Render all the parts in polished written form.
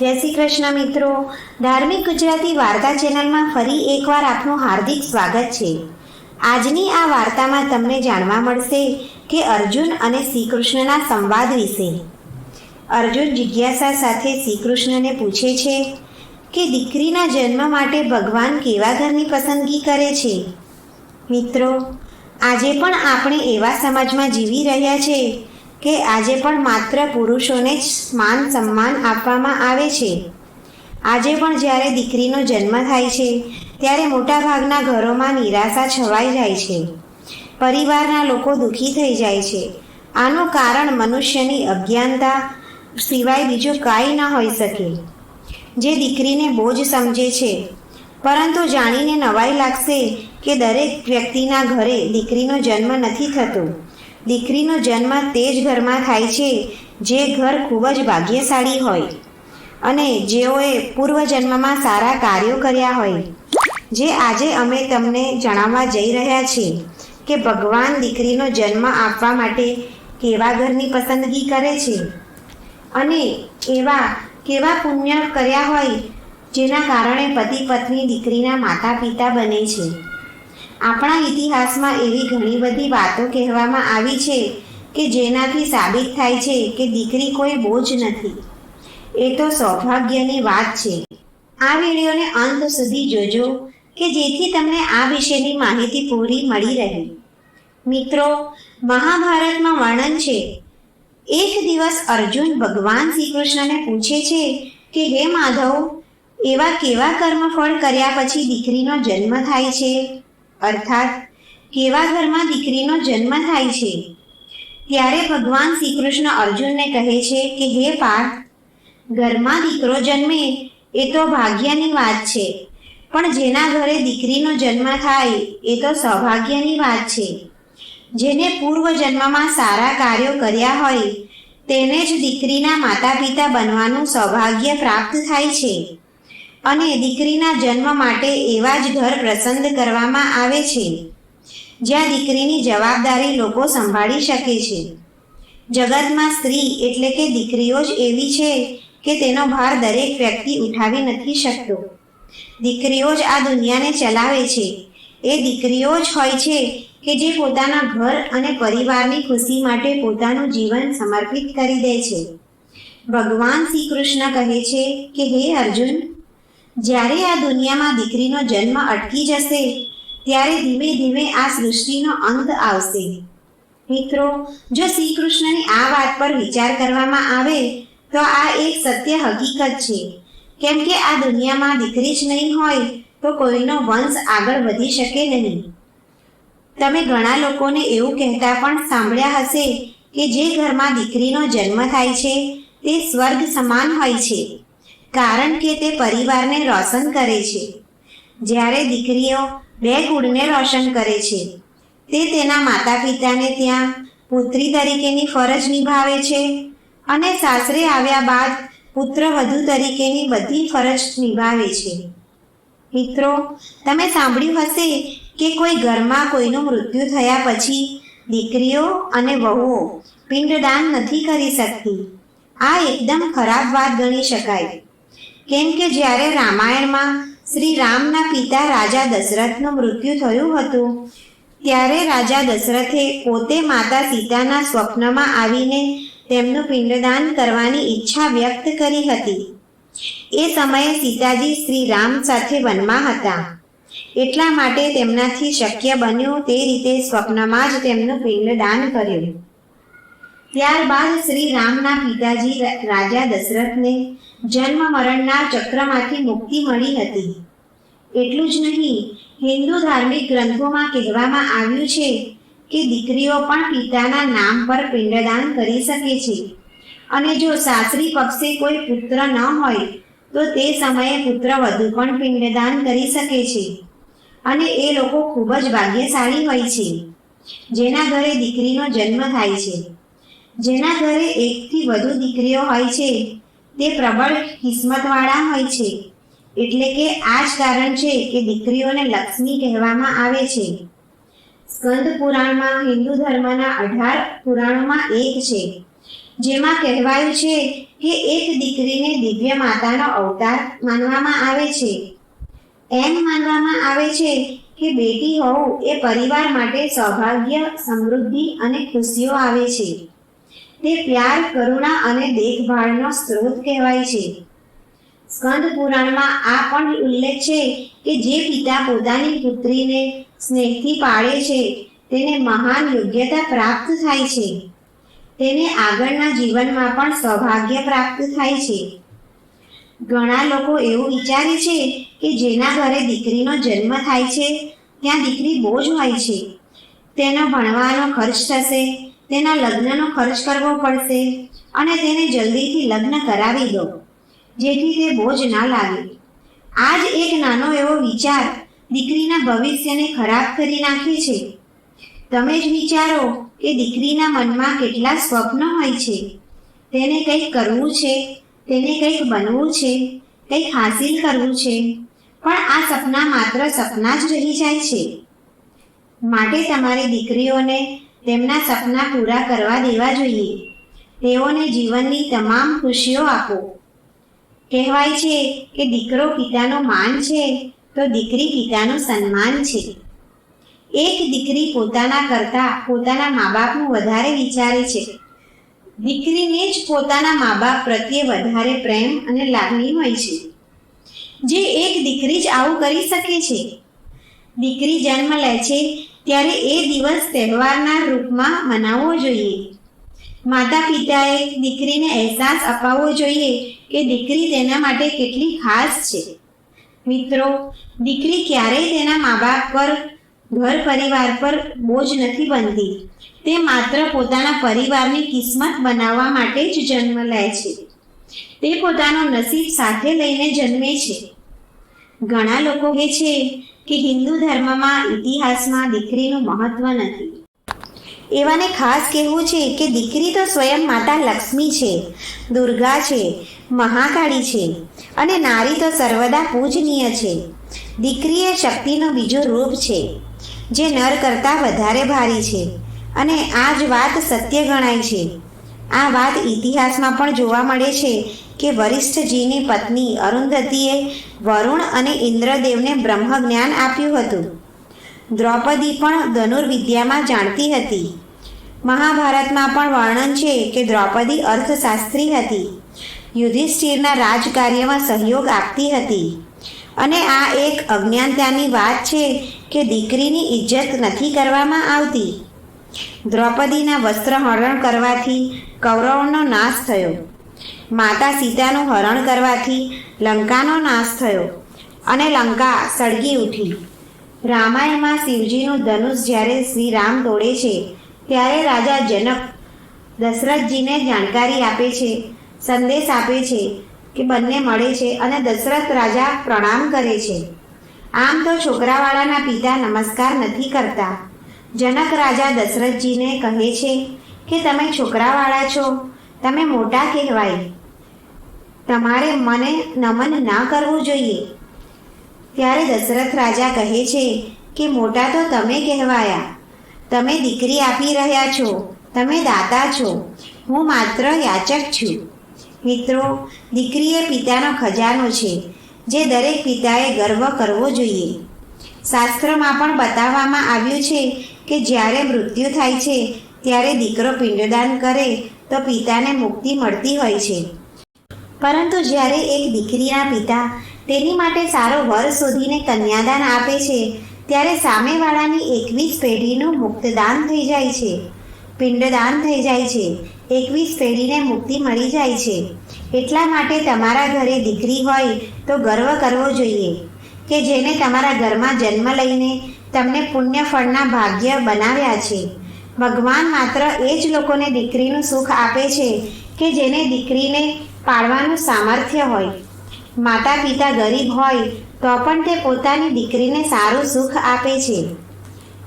જય શ્રી કૃષ્ણ મિત્રો, ધાર્મિક ગુજરાતી વાર્તા ચેનલમાં ફરી એકવાર આપનું હાર્દિક સ્વાગત છે. આજની આ વાર્તામાં તમને જાણવા મળશે કે અર્જુન અને શ્રી કૃષ્ણના સંવાદ વિશે. અર્જુન જિજ્ઞાસા સાથે શ્રી કૃષ્ણને પૂછે છે કે દીકરીના જન્મ માટે ભગવાન કેવા ઘરની પસંદગી કરે છે. મિત્રો, આજે પણ આપણે એવા સમાજમાં જીવી રહ્યા છે કે આજે પણ માત્ર પુરુષોને જ માન સન્માન આપવામાં આવે છે. આજે પણ જ્યારે દીકરીનો જન્મ થાય છે ત્યારે મોટાભાગના ઘરોમાં નિરાશા છવાઈ જાય છે. પરિવારના લોકો દુઃખી થઈ જાય છે. આનું કારણ મનુષ્યની અજ્ઞાનતા સિવાય બીજું કાંઈ ન હોઈ શકે. જે દીકરીને બોજ સમજે છે, પરંતુ જાણીને નવાઈ લાગશે કે દરેક વ્યક્તિના ઘરે દીકરીનો જન્મ નથી થતો. દીકરીનો જન્મ તે જ ઘરમાં થાય છે જે ઘર ખૂબ જ ભાગ્યશાળી હોય અને જેઓએ પૂર્વજન્મમાં સારા કાર્યો કર્યા હોય. જે આજે અમે તમને જણાવવા જઈ રહ્યા છીએ કે ભગવાન દીકરીનો જન્મ આપવા માટે કેવા ઘરની પસંદગી કરે છે અને એવા કેવા પુણ્ય કર્યા હોય જેના કારણે પતિ પત્ની દીકરીના માતા પિતા બને છે. આપણા ઇતિહાસમાં એવી ઘણી બધી વાતો કહેવામાં આવી છે કે જેનાથી સાબિત થાય છે કે દીકરી કોઈ બોજ નથી, એ તો સૌભાગ્યની વાત છે. આ વિડીયોને અંત સુધી જોજો કે જેથી તમને આ વિશેની માહિતી પૂરી મળી રહે. મિત્રો, મહાભારતમાં વર્ણન છે, એક દિવસ અર્જુન ભગવાન શ્રી કૃષ્ણને પૂછે છે કે હે માધવ, એવા કેવા કર્મફળ કર્યા પછી દીકરીનો જન્મ થાય છે, અર્થાત કેવા ઘરમાં દીકરીનો જન્મ થાય છે. ત્યારે ભગવાન શ્રી કૃષ્ણ અર્જુનને કહે છે કે હે પાર્થ, ઘરમાં દીકરો જન્મે એ તો ભાગ્યની વાત છે, પણ જેના ઘરે દીકરીનો જન્મ થાય એ તો સૌભાગ્યની વાત છે. જેને પૂર્વ જન્મમાં સારા કાર્યો કર્યા હોય તેને જ દીકરીના માતા પિતા બનવાનું સૌભાગ્ય પ્રાપ્ત થાય છે અને દીકરીના જન્મ માટે એવા જ ઘર પસંદ કરવામાં આવે છે જ્યાં દીકરીની જવાબદારી લોકો સંભાળી શકે છે. જગતમાં સ્ત્રી એટલે કે દીકરીઓ જ એવી છે કે તેનો ભાર દરેક વ્યક્તિ ઉઠાવી નથી શકતો. દીકરીઓ જ આ દુનિયાને ચલાવે છે. એ દીકરીઓ જ હોય છે કે જે પોતાના ઘર અને પરિવારની ખુશી માટે પોતાનું જીવન સમર્પિત કરી દે છે. ભગવાન શ્રી કૃષ્ણ કહે છે કે હે અર્જુન, જ્યારે આ દુનિયામાં દીકરીનો જન્મ અટકી જશે ત્યારે ધીમે ધીમે આ સૃષ્ટિનો અંત આવશે. મિત્રો, જો શ્રી કૃષ્ણની આ વાત પર વિચાર કરવામાં આવે તો આ એક સત્ય હકીકત છે, કેમ કે આ દુનિયામાં દીકરી જ નહીં હોય તો કોઈનો વંશ આગળ વધી શકે નહીં. તમે ઘણા લોકોને એવું કહેતા પણ સાંભળ્યા હશે કે જે ઘરમાં દીકરીનો જન્મ થાય છે તે સ્વર્ગ સમાન હોય છે, કારણ કે તે પરિવારને રોશન કરે છે. જ્યારે દીકરીઓ બે કુળને રોશન કરે છે, તે તેના માતા પિતાને ત્યાં પુત્રી તરીકેની ફરજ નિભાવે છે અને સાસરે આવ્યા બાદ પુત્ર વધુ તરીકેની બધી ફરજ નિભાવે છે. મિત્રો, તમે સાંભળ્યું હશે કે કોઈ ઘરમાં કોઈનું મૃત્યુ થયા પછી દીકરીઓ અને વહુઓ પિંડદાન નથી કરી શકતી. આ એકદમ ખરાબ વાત ગણી શકાય, કેમ કે જ્યારે રામાયણમાં શ્રી રામના પિતા રાજા દશરથનું મૃત્યુ થયું હતું ત્યારે રાજા દશરથે પોતે માતા સીતાના સ્વપ્નમાં આવીને તેમનું પિંડદાન કરવાની ઈચ્છા વ્યક્ત કરી હતી. એ સમયે સીતાજી શ્રી રામ સાથે વનમાં હતા, એટલા માટે તેમનાથી શક્ય બન્યું તે રીતે સ્વપ્નમાં જ તેમનું પિંડદાન કર્યું. ત્યારબાદ શ્રી રામના પિતાજી રાજા દશરથને જન્મ મરણના ચક્રમાંથી મુક્તિ મળી હતી. એટલું જ નહીં, હિન્દુ ધાર્મિક ગ્રંથોમાં કહેવામાં આવ્યું છે કે દીકરીઓ પણ પિતાના નામ પર પિંડદાન કરી શકે છે અને જો સાસરી પક્ષે કોઈ પુત્ર ન હોય તો તે સમયે પુત્ર વધુ પણ પિંડદાન કરી શકે છે અને એ લોકો ખૂબ જ ભાગ્યશાળી હોય છે જેના ઘરે દીકરીનો જન્મ થાય છે. જેના ઘરે એકથી વધુ દીકરીઓ હોય છે તે પ્રબળ કિસ્મતવાળા હોય છે. એટલે કે આ જ કારણ છે કે દીકરીઓને લક્ષ્મી કહેવામાં આવે છે. સ્કંદ પુરાણમાં હિન્દુ ધર્મના 18 પુરાણોમાં એક છે, જેમાં કહેવાયું છે કે એક દીકરીને દિવ્ય માતાનો અવતાર માનવામાં આવે છે. એમ માનવામાં આવે છે કે બેટી હોવું એ પરિવાર માટે સૌભાગ્ય, સમૃદ્ધિ અને ખુશીઓ આવે છે. તે પ્યાર, કરુણા અને દેખભાળનો સ્ત્રોત કહેવાય છે. સ્કંદ પુરાણમાં આ પણ ઉલ્લેખ છે કે જે પિતા પોતાની પુત્રીને સ્નેહથી પાળે છે તેને મહાન યોગ્યતા પ્રાપ્ત થાય છે. તેને આગળના જીવનમાં પણ સૌભાગ્ય પ્રાપ્ત થાય છે. ઘણા લોકો એવું વિચારે છે કે જેના ઘરે દીકરીનો જન્મ થાય છે ત્યાં દીકરી બોજ હોય છે. તેનો ભણવાનો ખર્ચ થશે, તેના લગ્નનો ખર્ચ કરવો પડશે અને તેને જલ્દીથી લગ્ન કરાવી દો જેથી તે બોજ ના લાગે. આ જ એક નાનો એવો વિચાર દીકરીના ભવિષ્યને ખરાબ કરી નાખે છે. તમે જ વિચારો કે દીકરીના મનમાં કેટલા સ્વપ્નો હોય છે. તેને કંઈક કરવું છે, તેને કંઈક બનવું છે, કંઈક હાસિલ કરવું છે, પણ આ સપના માત્ર સપના જ રહી જાય છે. માટે તમારી દીકરીઓને તેમના સપના પૂરા કરવા દેવા જોઈએ. તેઓને જીવનની તમામ ખુશીઓ આપો. કહેવાય છે કે દીકરો પિતાનું માન છે તો દીકરી પિતાનું સન્માન છે. એક દીકરી પોતાના કરતાં પોતાના મા બાપનું વધારે વિચારે છે. દીકરીને જ પોતાના મા બાપ પ્રત્યે વધારે પ્રેમ અને લાગણી હોય છે. જે એક દીકરી જ આવું કરી શકે છે. દીકરી જન્મ લે છે ત્યારે એ દિવસ તહેવારના રૂપમાં મનાવવો જોઈએ. માતા પિતાએ દીકરીને અહેસાસ અપાવવો જોઈએ કે દીકરી તેના માટે કેટલી ખાસ છે. મિત્રો, દીકરી ક્યારેય તેના મા બાપ પર, ઘર પરિવાર પર બોજ નથી બનતી. તે માત્ર પોતાના પરિવારની કિસ્મત બનાવવા માટે જ જન્મ લે છે. તે પોતાનું નસીબ સાથે લઈને જન્મે છે. ઘણા લોકો કહે છે કે હિન્દુ ધર્મમાં, ઇતિહાસમાં દીકરીનું મહત્વ નથી. એવાને ખાસ કહેવું છે કે દીકરી તો સ્વયં માતા લક્ષ્મી છે, દુર્ગા છે, મહાકાળી છે અને નારી તો સર્વદા પૂજનીય છે. દીકરી એ શક્તિનું બીજું રૂપ છે જે નર કરતાં વધારે ભારી છે અને આ જ વાત સત્ય ગણાય છે. આ વાત ઇતિહાસમાં પણ જોવા મળે છે કે વરિષ્ઠજીની પત્ની અરુંધતીએ વરુણ અને ઇન્દ્રદેવને બ્રહ્મ જ્ઞાન આપ્યું હતું. દ્રૌપદી પણ ધનુર્વિદ્યામાં જાણતી હતી. મહાભારતમાં પણ વર્ણન છે કે દ્રૌપદી અર્થશાસ્ત્રી હતી, યુધિષ્ઠિરના રાજકાર્યમાં સહયોગ આપતી હતી. અને આ એક અજ્ઞાનતાની વાત છે કે દીકરીની ઇજ્જત નથી કરવામાં આવતી. દ્રૌપદીના વસ્ત્ર હરણ કરવાથી કૌરવોનો નાશ થયો. માતા સીતાનું હરણ કરવાથી લંકાનો નાશ થયો અને લંકા સળગી ઉઠી. રામાયણમાં શિવજીનું ધનુષ જ્યારે શ્રી રામ તોડે છે ત્યારે રાજા જનક દશરથજીને જાણકારી આપે છે, સંદેશ આપે છે કે બંને મળે છે અને દશરથ રાજા પ્રણામ કરે છે. આમ તો છોકરાવાળાના પિતા નમસ્કાર નથી કરતા. જનક રાજા દશરથજીને કહે છે કે તમે છોકરાવાળા છો, તમે મોટા કહેવાય, તમારે મને નમન ના કરવું જોઈએ. ત્યારે દશરથ રાજા કહે છે કે મોટા તો તમે કહેવાયા, તમે દીકરી આપી રહ્યા છો, તમે દાતા છો, હું માત્ર યાચક છું. મિત્રો, દીકરી એ પિતાનો ખજાનો છે જે દરેક પિતાએ ગર્વ કરવો જોઈએ. શાસ્ત્રમાં પણ બતાવવામાં આવ્યું છે કે જ્યારે મૃત્યુ થાય છે ત્યારે દીકરો પિંડદાન કરે તો પિતાને મુક્તિ મળતી હોય છે. પરંતુ જ્યારે એક દીકરીના પિતા તેની માટે સારો વર શોધીને કન્યાદાન આપે છે ત્યારે સામેવાળાની 21 પેઢીનું મુક્તદાન થઈ જાય છે, પિંડદાન થઈ જાય છે. 21 પેઢીને મુક્તિ મળી જાય છે. એટલા માટે તમારા ઘરે દીકરી હોય તો ગર્વ કરવો જોઈએ કે જેને તમારા ઘરમાં જન્મ લઈને તમને પુણ્ય ફળના ભાગ્ય બનાવ્યા છે. ભગવાન માત્ર એ જ લોકોને દીકરીનું સુખ આપે છે કે જેને દીકરીને પાળવાનું સામર્થ્ય હોય. માતા પિતા ગરીબ હોય તો પણ તે પોતાની દીકરીને સારું સુખ આપે છે.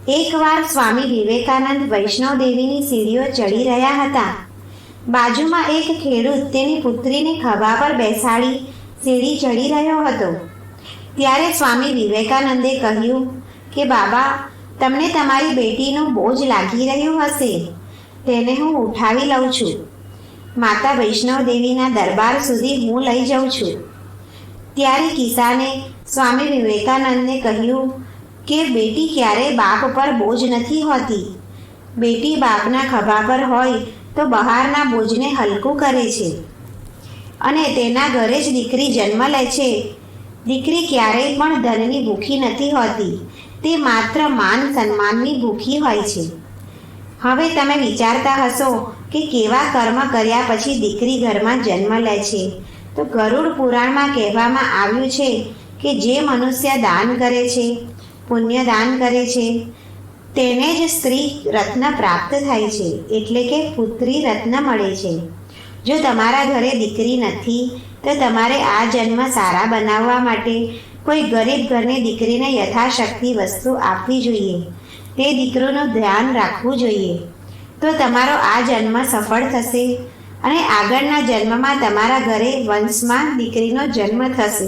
એકવાર સ્વામી વિવેકાનંદ વૈષ્ણોદેવીની સીડીઓ ચડી રહ્યા હતા. બાજુમાં એક ખેડૂત તેની પુત્રીને ખભા પર બેસાડી સીડી ચડી રહ્યો હતો. ત્યારે સ્વામી વિવેકાનંદે કહ્યું કે બાબા, તમને તમારી બેટીનું બોજ લાગી રહ્યું હશે, તેને હું ઉઠાવી લઉં છું. માતા વૈષ્ણવ દેવીના દરબાર સુધી હું લઈ જાઉં છું. ત્યારે કિસાને સ્વામી વિવેકાનંદને કહ્યું કે બેટી ક્યારેય બાપ પર બોજ નથી હોતી. બેટી બાપના ખભા પર હોય તો બહારના બોજને હલકું કરે છે અને તેના ઘરે જ દીકરી જન્મ લે છે. દીકરી ક્યારેય પણ ધનની ભૂખી નથી હોતી, તે માત્ર માન સન્માનની ભૂખી હોય છે. હવે તમે વિચારતા હશો કે કેવા કર્મ કર્યા પછી દીકરી ઘરમાં જન્મ લે છે. તો ગરુડ પુરાણમાં કહેવામાં આવ્યું છે કે જે મનુષ્ય દાન કરે છે, પુણ્ય દાન કરે છે, તેને જ સ્ત્રી રત્ન પ્રાપ્ત થાય છે, એટલે કે પુત્રી રત્ન મળે છે. જો તમારા ઘરે દીકરી નથી તો તમારે આ જન્મ સારા બનાવવા માટે કોઈ ગરીબ ઘરની દીકરીને યથાશક્તિ વસ્તુ આપવી જોઈએ. તે દીકરીનું ધ્યાન રાખવું જોઈએ. તો તમારો આ જન્મ સફળ થશે અને આગળના જન્મમાં તમારા ઘરે વંશમાં દીકરીનો જન્મ થશે.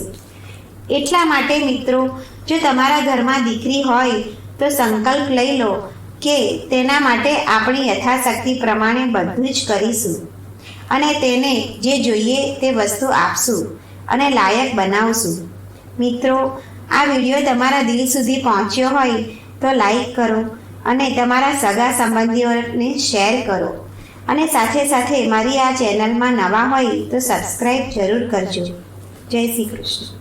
એટલા માટે મિત્રો, જો તમારા ઘરમાં દીકરી હોય તો સંકલ્પ લઈ લો કે તેના માટે આપણી યથાશક્તિ પ્રમાણે બધું જ કરીશું અને તેને જે જોઈએ તે વસ્તુ આપશું અને લાયક બનાવશું. મિત્રો, આ વિડીયો તમારા દિલ સુધી પહોંચ્યો હોય તો લાઈક કરો અને તમારા સગા સંબંધીઓને શેર કરો અને સાથે સાથે મારી આ ચેનલમાં નવા હોય તો સબસ્ક્રાઈબ જરૂર કરજો. જય શ્રી કૃષ્ણ.